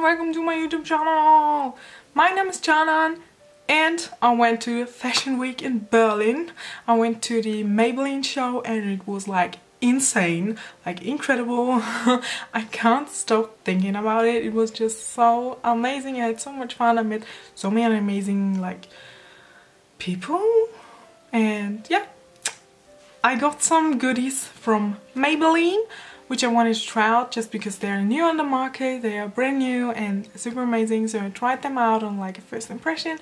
welcome to my YouTube channel. My name is Canan and I went to Fashion Week in Berlin. I went to the Maybelline show and it was like insane, like incredible. I can't stop thinking about it. It was just so amazing. I had so much fun. I met so many amazing like people and yeah, I got some goodies from Maybelline which I wanted to try out just because they're new on the market, they are brand new and super amazing, so I tried them out on like a first impression.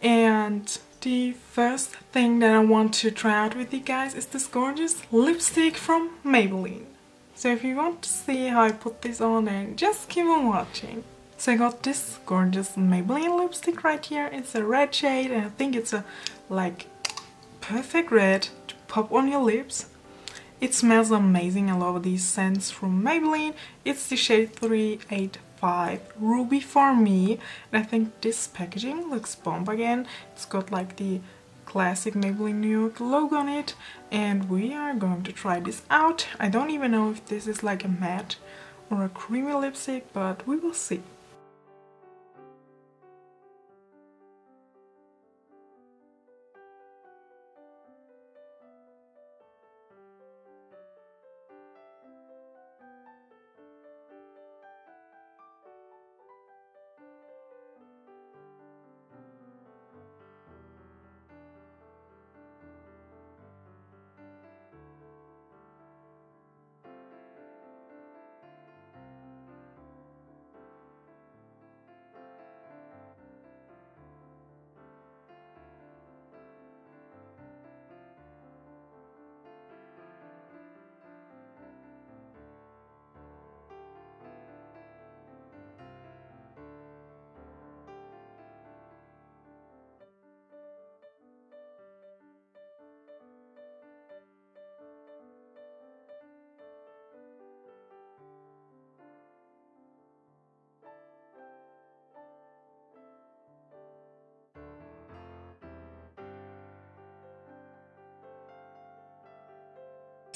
And the first thing that I want to try out with you guys is this gorgeous lipstick from Maybelline. So if you want to see how I put this on, then just keep on watching. So I got this gorgeous Maybelline lipstick right here. It's a red shade and I think it's a like perfect red to pop on your lips. It smells amazing. I love these scents from Maybelline. It's the shade 385 Ruby for me. And I think this packaging looks bomb again. It's got like the classic Maybelline New York logo on it. And we are going to try this out. I don't even know if this is like a matte or a creamy lipstick, but we will see.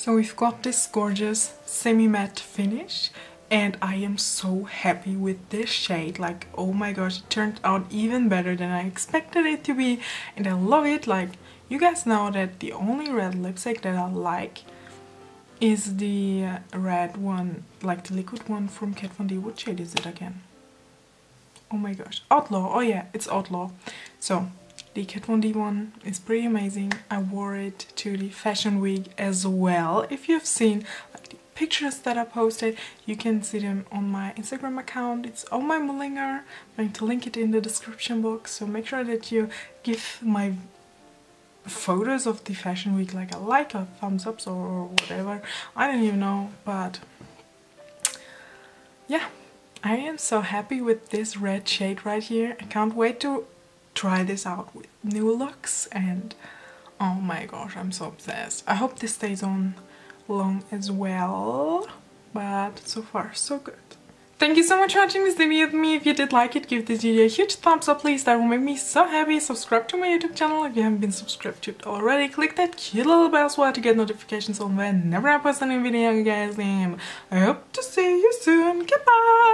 So we've got this gorgeous semi-matte finish and I am so happy with this shade. Like, oh my gosh, it turned out even better than I expected it to be and I love it. Like, you guys know that the only red lipstick that I like is the red one, like the liquid one from Kat Von D. What shade is it again? Oh my gosh, Outlaw. Oh yeah, it's Outlaw. So the Kat Von D one is pretty amazing. I wore it to the Fashion Week as well. If you've seen like the pictures that I posted, you can see them on my Instagram account. It's on my Mullinger. I'm going to link it in the description box. So make sure that you give my photos of the Fashion Week like a like or thumbs ups or whatever. I don't even know, but yeah, I am so happy with this red shade right here. I can't wait to try this out with new looks and oh my gosh, I'm so obsessed. I hope this stays on long as well, but so far so good. Thank you so much for watching this video with me. If you did like it, give this video a huge thumbs up please, that will make me so happy. Subscribe to my YouTube channel if you haven't been subscribed to it already. Click that cute little bell as well to get notifications on whenever I post a new video guys, and I hope to see you soon. Goodbye!